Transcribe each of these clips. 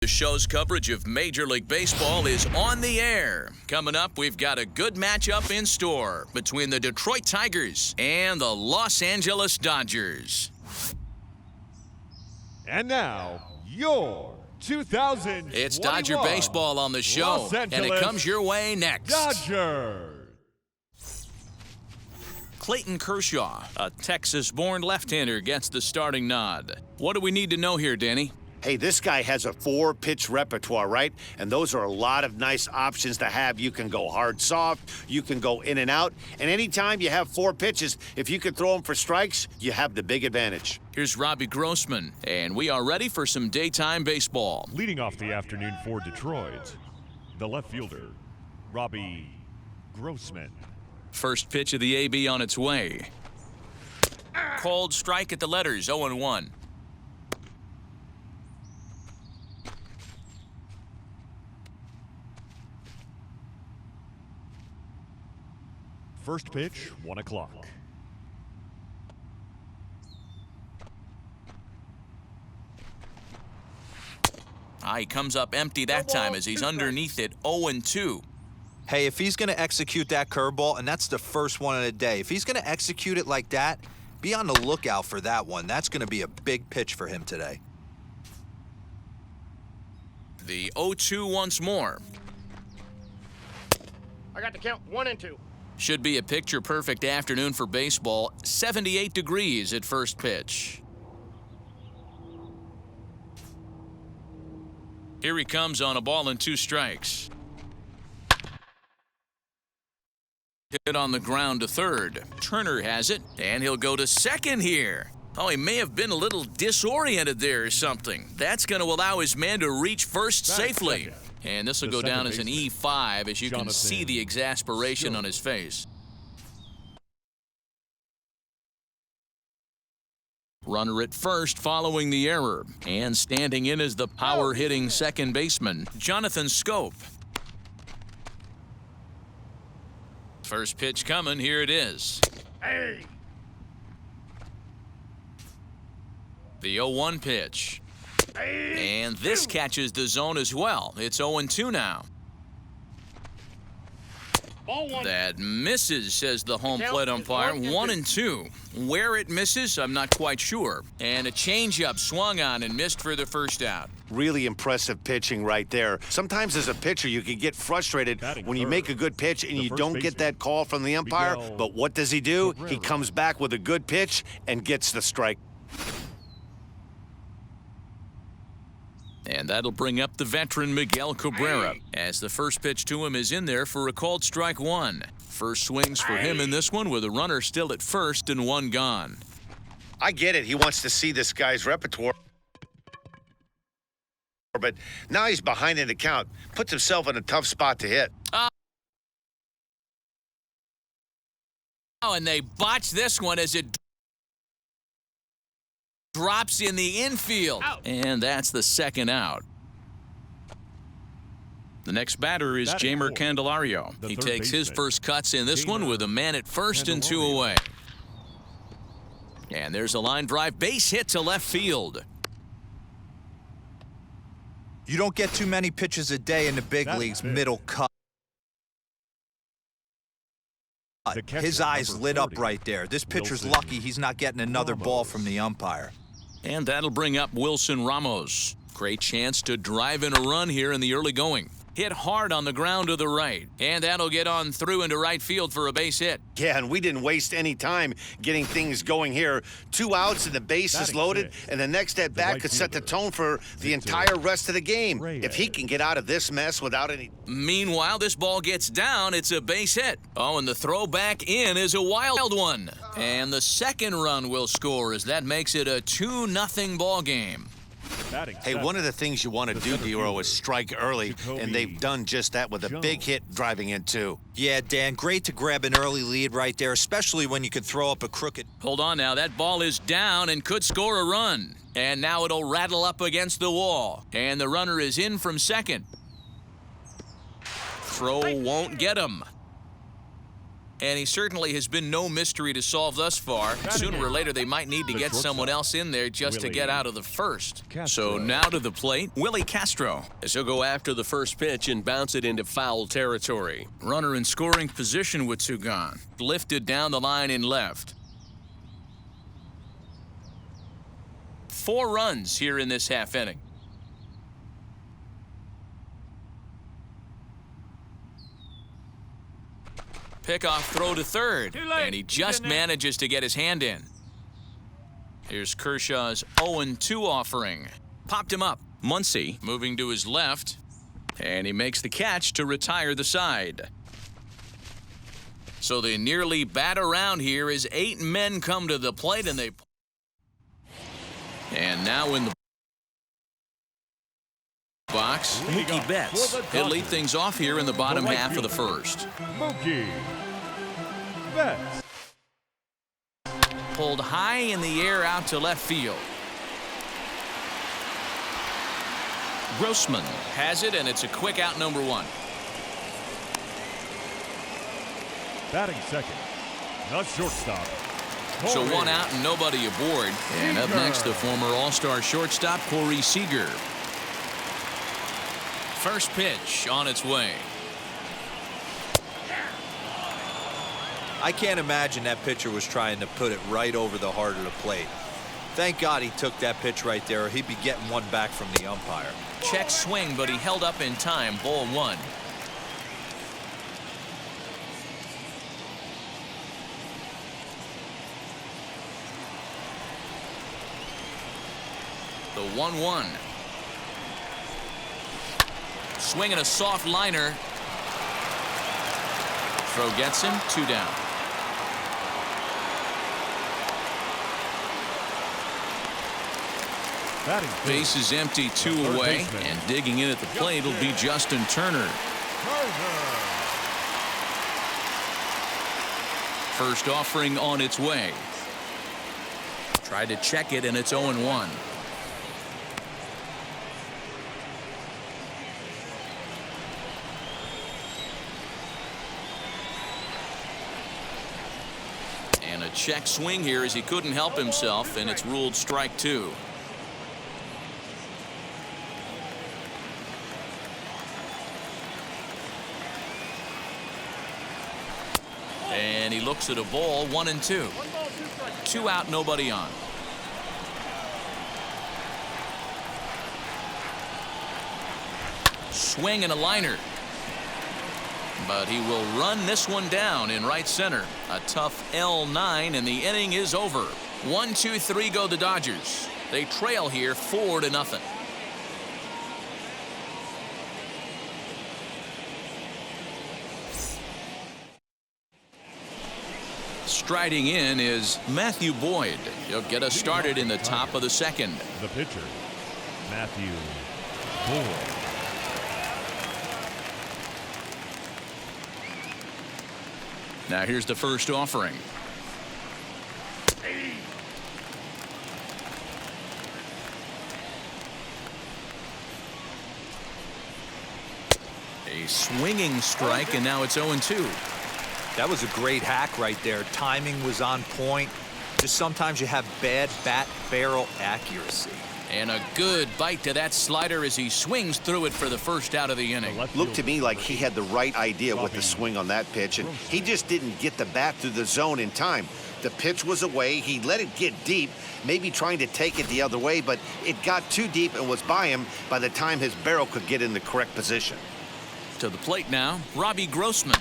The show's coverage of Major League Baseball is on the air. Coming up, we've got a good matchup in store between the Detroit Tigers and the Los Angeles Dodgers. And now, your 2021 It's Dodger baseball on the show, and it comes your way next. Dodgers. Clayton Kershaw, a Texas-born left-hander, gets the starting nod. What do we need to know here, Danny? Hey, this guy has a 4-pitch repertoire, right? And those are a lot of nice options to have. You can go hard, soft, you can go in and out. And anytime you have 4 pitches, if you can throw them for strikes, you have the big advantage. Here's Robbie Grossman, and we are ready for some daytime baseball. Leading off the afternoon for Detroit, the left fielder, Robbie Grossman. First pitch of the AB on its way. Called strike at the letters, 0-1. First pitch, 1 o'clock. He comes up empty that time as he's underneath it, 0-2. Hey, if he's going to execute that curveball, and that's the first one of the day, if he's going to execute it like that, be on the lookout for that one. That's going to be a big pitch for him today. The 0-2 once more. I got the count, 1 and 2. Should be a picture-perfect afternoon for baseball. 78 degrees at first pitch. Here he comes on a ball and 2 strikes. Hit on the ground to third. Turner has it, and he'll go to second here. Oh, he may have been a little disoriented there or something. That's going to allow his man to reach first safely. And this will go down as an E5 as you can see the exasperation on his face. Runner at first following the error. And standing in is the power-hitting second baseman, Jonathan Scope. First pitch coming, here it is. Hey! The 0-1 pitch. And this catches the zone as well. It's 0-2 now. Ball 1. That misses, says the home plate umpire. 1-2. Where it misses, I'm not quite sure. And a changeup swung on and missed for the first out. Really impressive pitching right there. Sometimes as a pitcher, you can get frustrated when you make a good pitch and you don't get that call from the umpire. But what does he do? He comes back with a good pitch and gets the strike. And that'll bring up the veteran Miguel Cabrera, as the first pitch to him is in there for a called strike 1. First swings for him in this one with a runner still at first and 1 gone. I get it. He wants to see this guy's repertoire. But now he's behind in the count. Puts himself in a tough spot to hit. Oh, and they botch this one as it drops in the infield. And that's the second out. The next batter is Jamer Candelario. He takes his first cuts in this one with a man at first and 2 away. And there's a line drive base hit to left field. You don't get too many pitches a day in the big leagues, middle cut. His eyes lit up right there. This pitcher's lucky he's not getting another ball from the umpire. And that'll bring up Wilson Ramos. Great chance to drive in a run here in the early going. Hit hard on the ground to the right. And that'll get on through into right field for a base hit. Yeah, and we didn't waste any time getting things going here. 2 outs and the base is loaded, and the next at bat could set the tone for the entire rest of the game. If he can get out of this mess without any... Meanwhile, this ball gets down. It's a base hit. Oh, and the throw back in is a wild one. And the second run will score as that makes it a 2-0 ball game. Hey, one of the things you want to do, Dero, is strike early, and they've done just that with a big hit driving in, too. Yeah, Dan, great to grab an early lead right there, especially when you can throw up a crooked... Hold on now, that ball is down and could score a run. And now it'll rattle up against the wall. And the runner is in from second. Throw won't get him. And he certainly has been no mystery to solve thus far. Sooner or later, they might need to get someone else in there just to get out of the first. So now to the plate, Willie Castro. As he'll go after the first pitch and bounce it into foul territory. Runner in scoring position with two gone. Lifted down the line in left. 4 runs here in this half inning. Pickoff throw to third, and he just manages to get his hand in. Here's Kershaw's 0-2 offering. Popped him up. Muncy moving to his left, and he makes the catch to retire the side. So they nearly bat around here as 8 men come to the plate, and they... And now in the box, Mookie Betts. He'll lead things off here in the bottom half of the first. Mookie Betts. Pulled high in the air out to left field. Grossman has it, and it's a quick out, number 1. Batting second, the shortstop. So 1 out and nobody aboard. And up next, the former All-Star shortstop, Seeger. First pitch on its way. I can't imagine that pitcher was trying to put it right over the heart of the plate. Thank God he took that pitch right there, or he'd be getting one back from the umpire. Check swing, but he held up in time. Ball 1. The 1-1. Swinging a soft liner. Throw gets him. 2 down. Base is empty, 2 away, and digging in at the plate will be Justin Turner. First offering on its way. Tried to check it, and it's 0-1. And a check swing here as he couldn't help himself, and it's ruled strike 2. And he looks at a ball, 1-2. 2 out, nobody on. Swing and a liner. But he will run this one down in right center. A tough L9, and the inning is over. 1-2-3 go the Dodgers. They trail here 4-0. Striding in is Matthew Boyd. He'll get us started in the top of the second. The pitcher, Matthew Boyd. Now here's the first offering. A swinging strike, and now it's 0-2. That was a great hack right there. Timing was on point. Just sometimes you have bad bat barrel accuracy. And a good bite to that slider as he swings through it for the first out of the inning. Looked to me like he had the right idea with the swing on that pitch, and he just didn't get the bat through the zone in time. The pitch was away. He let it get deep, maybe trying to take it the other way, but it got too deep and was by him by the time his barrel could get in the correct position. To the plate now, Robbie Grossman.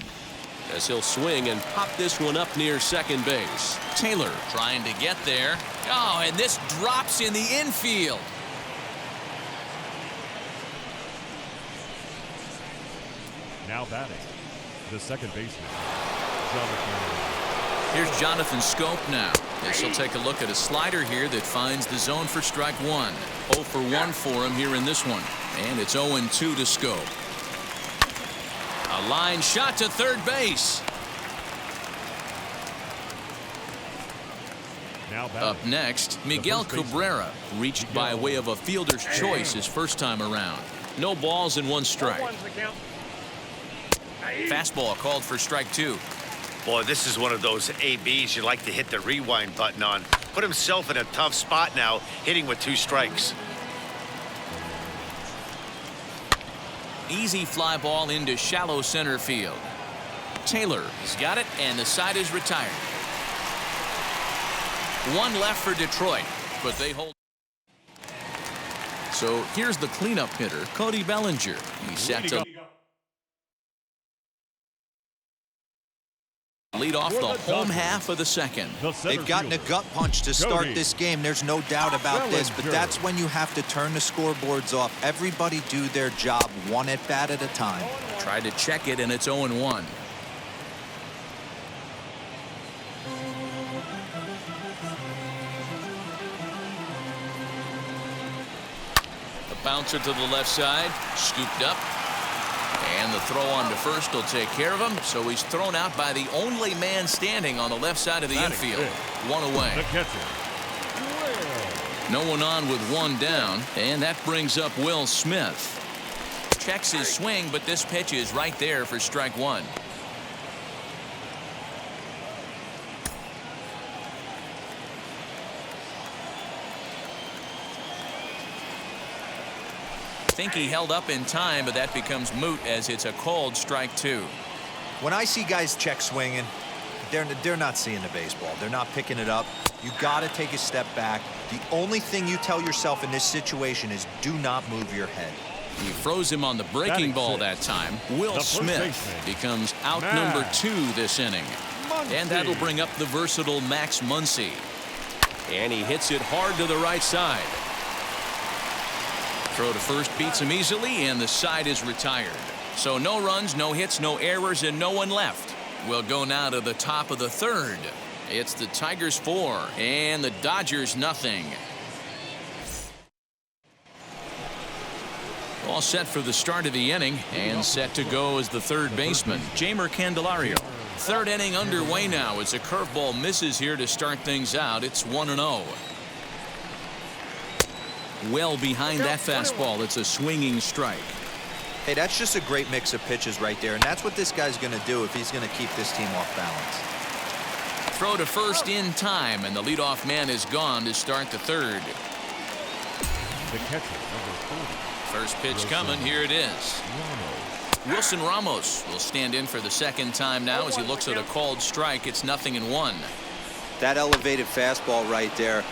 As he'll swing and pop this one up near second base. Taylor trying to get there. Oh, and this drops in the infield. Now batting, the second baseman, Jonathan. Here's Jonathan Scope now. As he'll take a look at a slider here that finds the zone for strike 1. 0 for 1 for him here in this one. And it's 0-2 to Scope. A line shot to third base. Up next, Miguel Cabrera, reached by way of a fielder's choice his first time around. No balls and 1 strike. Fastball called for strike 2. Boy, this is one of those ABs you like to hit the rewind button on. Put himself in a tough spot now, hitting with 2 strikes. Easy fly ball into shallow center field. Taylor has got it, and the side is retired. 1 left for Detroit, but they hold. So here's the cleanup hitter, Cody Bellinger. He's set to lead off the home half of the second. They've gotten a gut punch to start this game. There's no doubt about this, but that's when you have to turn the scoreboards off. Everybody do their job 1 at bat at a time. Tried to check it, and it's 0-1. The bouncer to the left side, scooped up. And the throw on to first will take care of him. So he's thrown out by the only man standing on the left side of the infield. 1 away. No one on with 1 down. And that brings up Will Smith. Checks his swing, but this pitch is right there for strike 1. I think he held up in time, but that becomes moot as it's a called strike 2. When I see guys check swinging, they're not seeing the baseball. They're not picking it up. You got to take a step back. The only thing you tell yourself in this situation is do not move your head. He froze him on the breaking ball that time. Will Smith becomes out number 2 this inning. And that'll bring up the versatile Max Muncy. And he hits it hard to the right side. Throw to first beats him easily, and the side is retired. So no runs, no hits, no errors, and no one left. We'll go now to the top of the 3rd. It's the Tigers 4 and the Dodgers nothing. All set for the start of the inning, and set to go as the 3rd baseman, Jeimer Candelario. 3rd inning underway now as a curveball misses here to start things out. It's 1-0. Well behind that fastball. It's a swinging strike. Hey, that's just a great mix of pitches right there, and that's what this guy's going to do if he's going to keep this team off balance. Throw to first in time, and the leadoff man is gone to start the 3rd. The catcher, number 40. First pitch coming. Here it is. Wilson Ramos will stand in for the 2nd time now as he looks at a called strike. It's 0-1. That elevated fastball right there,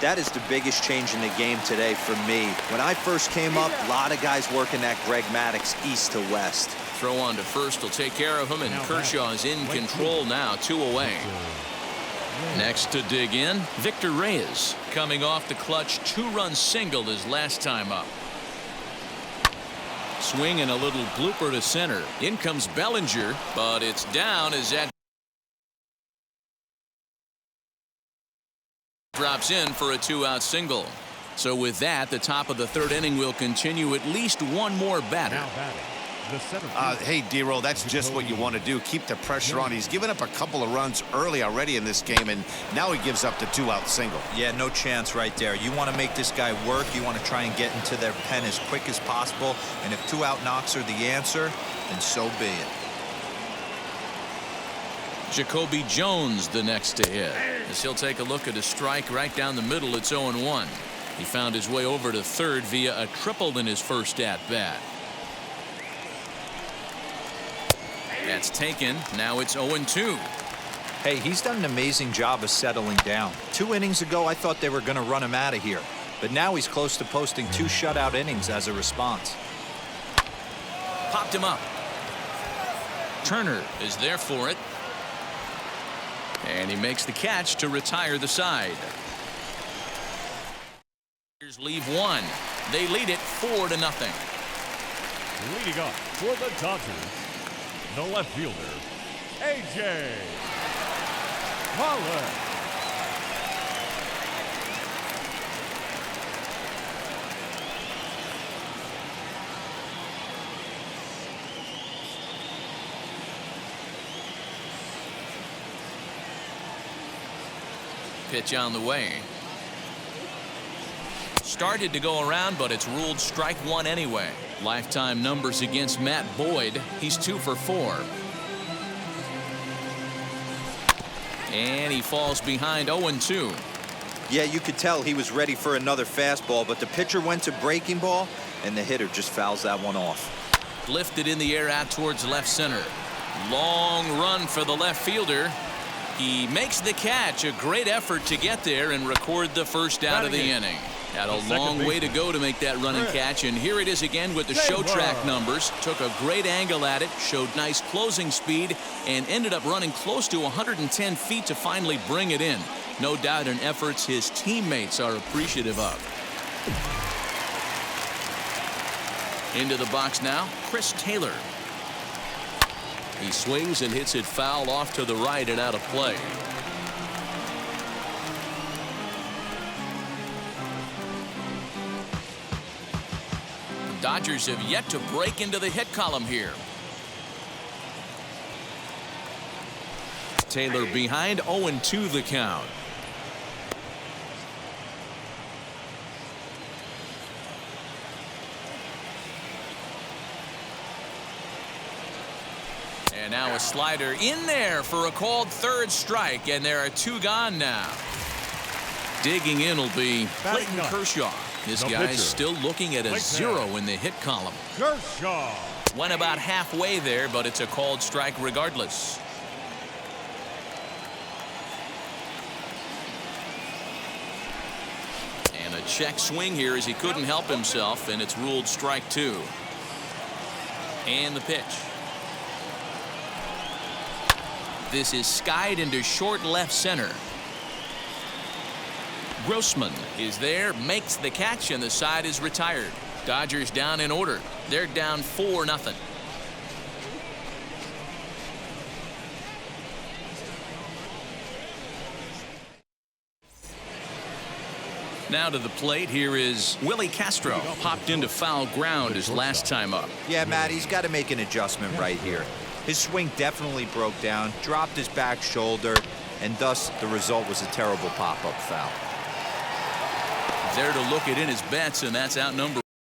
that is the biggest change in the game today for me. When I first came up, a lot of guys working that Greg Maddux east to west. Throw on to first will take care of him, and Kershaw is in control now, 2 away. Next to dig in, Victor Reyes, coming off the clutch 2-run single his last time up. Swing and a little blooper to center. In comes Bellinger, but it's down as that drops in for a 2-out single. So with that, the top of the 3rd inning will continue. At least 1 more batter. Now batting, the center Hey, D-Roll, that's just what you want to do. Keep the pressure on. He's given up a couple of runs early already in this game, and now he gives up the 2-out single. Yeah, no chance right there. You want to make this guy work. You want to try and get into their pen as quick as possible. And if 2-out knocks are the answer, then so be it. Jacoby Jones the next to hit, as he'll take a look at a strike right down the middle. It's 0-1. He found his way over to 3rd via a triple in his first at bat. That's taken. Now it's 0-2. Hey, he's done an amazing job of settling down. 2 innings ago, I thought they were going to run him out of here, but now he's close to posting 2 shutout innings as a response. Popped him up. Turner is there for it. And he makes the catch to retire the side. Here's leave 1. They lead it 4-0. leading off for the Dodgers, the left fielder, A.J. Pollock. Pitch on the way. Started to go around, but it's ruled strike one anyway. Lifetime numbers against Matt Boyd. He's 2 for 4. And he falls behind 0-2. Yeah, you could tell he was ready for another fastball, but the pitcher went to breaking ball, and the hitter just fouls that one off. Lifted in the air out towards left center. Long run for the left fielder. He makes the catch. A great effort to get there and record the first out of the inning. Had a long way to go to make that run and catch, and here it is again with the show track numbers. Took a great angle at it, showed nice closing speed, and ended up running close to 110 feet to finally bring it in. No doubt in efforts his teammates are appreciative of. Into the box now, Chris Taylor. He swings and hits it foul off to the right and out of play. Dodgers have yet to break into the hit column here. Taylor behind 0-2 the count. And now a slider in there for a called third strike, and there are 2 gone now. Digging in will be Clayton Kershaw. This guy's still looking at a 0 in the hit column. Kershaw. Went about halfway there, but it's a called strike regardless. And a check swing here as he couldn't help himself, and it's ruled strike 2. And the pitch. This is skied into short left center. Grossman is there, makes the catch, and the side is retired. Dodgers down in order. They're down 4-0. Now to the plate, here is Willie Castro. Popped into foul ground his last time up. Yeah, Matt, he's got to make an adjustment right here. His swing definitely broke down, dropped his back shoulder, and thus the result was a terrible pop-up foul. There to look it in his bets, and that's out number